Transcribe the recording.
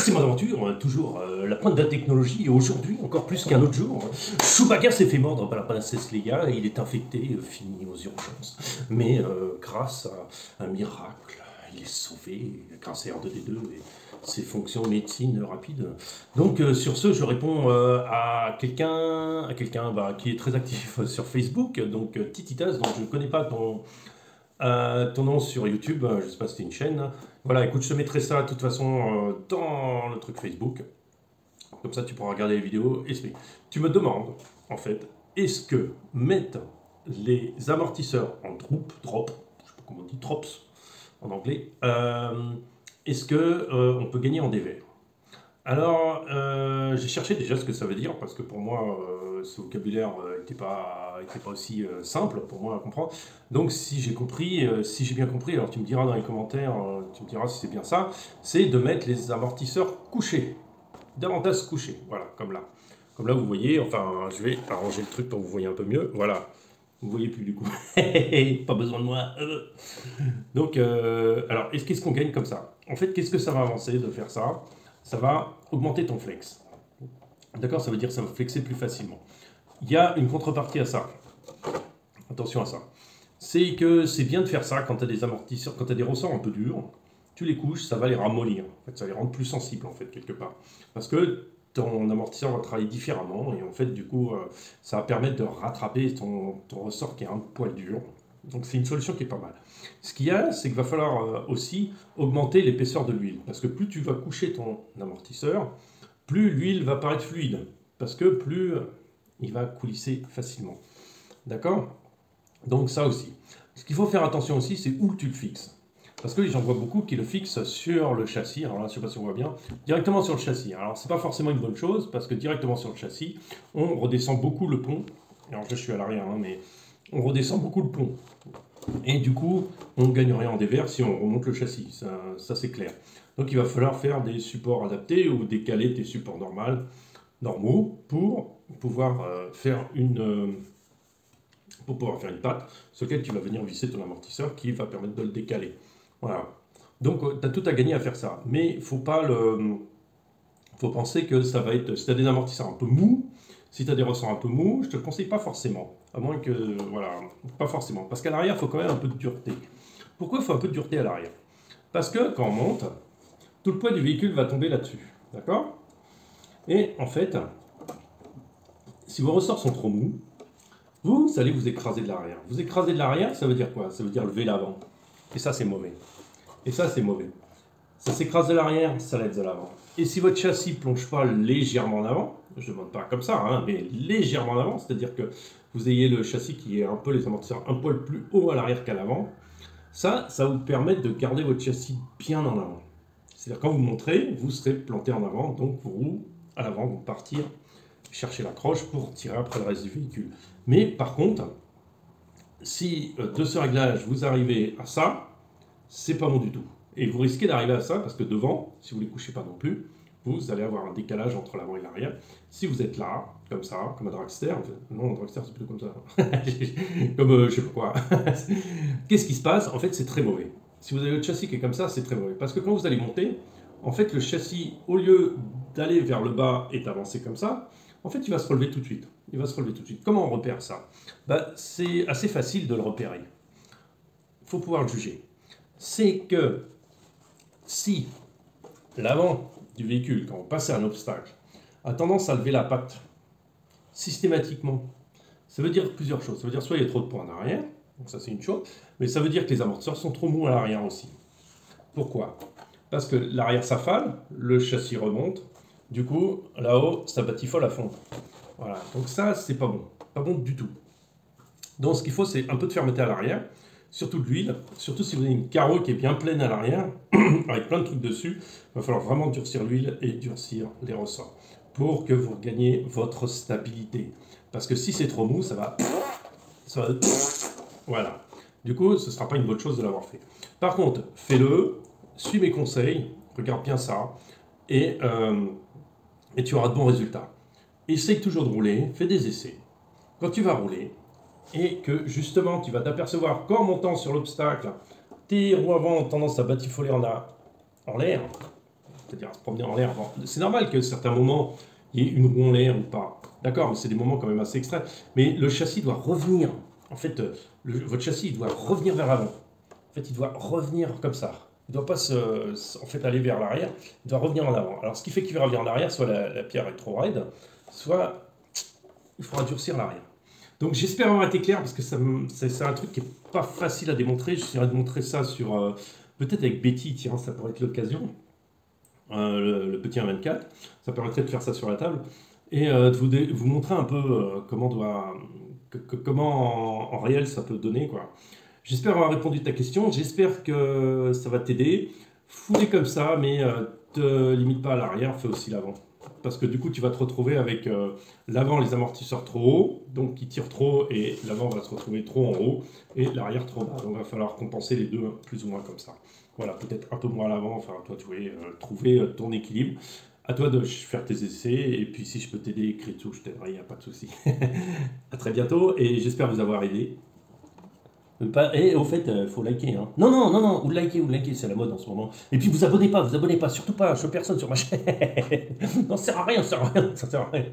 c'est mon aventure, toujours la pointe de la technologie, et aujourd'hui, encore plus qu'un autre jour, Chewbacca s'est fait mordre par la princesse Leia, et il est infecté, fini aux urgences. Mais grâce à un miracle, il est sauvé, grâce à R2D2 et ses fonctions de médecine rapide. Donc sur ce, je réponds à quelqu'un qui est très actif sur Facebook, donc Tititas, donc je ne connais pas ton nom sur YouTube, je ne sais pas si c'était une chaîne. Voilà, écoute, je te mettrai ça de toute façon dans le truc Facebook. Comme ça, tu pourras regarder les vidéos. Tu me demandes, en fait, est-ce que mettre les amortisseurs en drop, je ne sais pas comment on dit, drops en anglais, est-ce que on peut gagner en dévers? Alors, j'ai cherché déjà ce que ça veut dire, parce que pour moi, ce vocabulaire n'était pas aussi simple pour moi à comprendre. Donc, si j'ai bien compris, alors tu me diras dans les commentaires, tu me diras si c'est bien ça, c'est de mettre les amortisseurs couchés, davantage couchés, voilà, comme là. Comme là, vous voyez, enfin, je vais arranger le truc pour que vous voyez un peu mieux, voilà. Vous voyez plus du coup, pas besoin de moi. Donc, alors, qu'est-ce qu'on gagne comme ça? En fait, qu'est-ce que ça va avancer de faire ça? Ça va augmenter ton flex. D'accord? Ça veut dire que ça va flexer plus facilement. Il y a une contrepartie à ça. Attention à ça. C'est que c'est bien de faire ça quand tu as des amortisseurs, quand tu as des ressorts un peu durs. Tu les couches, ça va les ramollir. En fait, ça va les rendre plus sensibles, en fait, quelque part. Parce que ton amortisseur va travailler différemment. Et en fait, du coup, ça va permettre de rattraper ton ressort qui est un poil dur. Donc c'est une solution qui est pas mal. Ce qu'il y a, c'est qu'il va falloir aussi augmenter l'épaisseur de l'huile. Parce que plus tu vas coucher ton amortisseur, plus l'huile va paraître fluide. Parce que plus il va coulisser facilement. D'accord? Donc ça aussi. Ce qu'il faut faire attention aussi, c'est où tu le fixes. Parce que j'en vois beaucoup qui le fixent sur le châssis. Alors là, je ne sais pas si on voit bien. Directement sur le châssis. Alors c'est pas forcément une bonne chose, parce que directement sur le châssis, on redescend beaucoup le pont. Alors là, je suis à l'arrière, hein, mais on redescend beaucoup le pont. Et du coup, on ne gagne rien en dévers si on remonte le châssis, ça c'est clair. Donc il va falloir faire des supports adaptés ou décaler tes supports normaux pour pouvoir faire une patte sur laquelle tu vas venir visser ton amortisseur qui va permettre de le décaler. Voilà. Donc tu as tout à gagner à faire ça. Mais il faut penser que ça va être, si tu as des amortisseurs un peu mous, si tu as des ressorts un peu mous, je ne te le conseille pas forcément. À moins que, voilà, pas forcément. Parce qu'à l'arrière, il faut quand même un peu de dureté. Pourquoi il faut un peu de dureté à l'arrière? Parce que quand on monte, tout le poids du véhicule va tomber là-dessus. D'accord? Et en fait, si vos ressorts sont trop mous, vous allez vous écraser de l'arrière. Vous écraser de l'arrière, ça veut dire quoi? Ça veut dire lever l'avant. Et ça, c'est mauvais. Et ça, c'est mauvais. Ça s'écrase de l'arrière, ça l'aide de l'avant. Et si votre châssis ne plonge pas légèrement en avant, je ne demande pas comme ça, hein, mais légèrement en avant, c'est-à-dire que vous ayez le châssis qui est un peu, les amortisseurs un poil plus haut à l'arrière qu'à l'avant, ça va vous permettre de garder votre châssis bien en avant. C'est-à-dire quand vous montrez, vous serez planté en avant, donc vos roues à l'avant vont partir chercher l'accroche pour tirer après le reste du véhicule. Mais par contre, si de ce réglage vous arrivez à ça, c'est pas bon du tout. Et vous risquez d'arriver à ça parce que devant, si vous ne les couchez pas non plus, vous allez avoir un décalage entre l'avant et l'arrière. Si vous êtes là, comme ça, comme un dragster, non, un dragster c'est plutôt comme ça, comme je sais pas quoi, qu'est-ce qui se passe? En fait, c'est très mauvais. Si vous avez le châssis qui est comme ça, c'est très mauvais. Parce que quand vous allez monter, en fait, le châssis, au lieu d'aller vers le bas et d'avancer comme ça, en fait, il va se relever tout de suite. Il va se relever tout de suite. Comment on repère ça? C'est assez facile de le repérer. Il faut pouvoir le juger. C'est que si l'avant du véhicule, quand on passe à un obstacle, a tendance à lever la patte systématiquement, ça veut dire plusieurs choses. Ça veut dire soit il y a trop de poids en arrière, donc ça c'est une chose, mais ça veut dire que les amortisseurs sont trop mous à l'arrière aussi. Pourquoi? Parce que l'arrière s'affale, le châssis remonte, du coup là-haut ça batifole à fond. Voilà, donc ça c'est pas bon du tout. Donc ce qu'il faut c'est un peu de fermeté à l'arrière, surtout de l'huile, surtout si vous avez une carreau qui est bien pleine à l'arrière, avec plein de trucs dessus, il va falloir vraiment durcir l'huile et durcir les ressorts pour que vous gagnez votre stabilité. Parce que si c'est trop mou, ça va... Voilà. Du coup, ce ne sera pas une bonne chose de l'avoir fait. Par contre, fais-le, suis mes conseils, regarde bien ça, et tu auras de bons résultats. Essaye toujours de rouler, fais des essais. Quand tu vas rouler, et que justement tu vas t'apercevoir qu'en montant sur l'obstacle, tes roues avant ont tendance à batifoler en l'air, c'est-à-dire à se promener en l'air. Bon, c'est normal qu'à certains moments, il y ait une roue en l'air ou pas. D'accord, mais c'est des moments quand même assez extrêmes. Mais le châssis doit revenir. En fait, votre châssis il doit revenir vers l'avant. En fait, il doit revenir comme ça. Il ne doit pas en fait, aller vers l'arrière, il doit revenir en avant. Alors, ce qui fait qu'il va revenir en arrière, soit la pierre est trop raide, soit il faudra durcir l'arrière. Donc, j'espère avoir été clair, parce que c'est un truc qui n'est pas facile à démontrer. J'essaierai de montrer ça sur... peut-être avec Betty, tiens, ça pourrait être l'occasion. Le petit 1.24, ça permettrait de faire ça sur la table. Et de vous montrer un peu comment en réel ça peut donner, quoi. J'espère avoir répondu à ta question, j'espère que ça va t'aider. Fous-les comme ça, mais te limite pas à l'arrière, fais aussi l'avant. Parce que du coup, tu vas te retrouver avec l'avant, les amortisseurs trop hauts, donc qui tirent trop, et l'avant va se retrouver trop en haut, et l'arrière trop bas. Donc il va falloir compenser les deux, plus ou moins comme ça. Voilà, peut-être un peu moins à l'avant, enfin, toi, tu vas trouver ton équilibre. À toi de faire tes essais, et puis si je peux t'aider, écris tout, je t'aiderai, il n'y a pas de souci. À très bientôt, et j'espère vous avoir aidé. Et au fait, faut liker. Hein. Non, non, non, non, ou liker, c'est la mode en ce moment. Et puis vous abonnez pas, surtout pas, je personne sur ma chaîne. Non, ça sert à rien, ça sert à rien.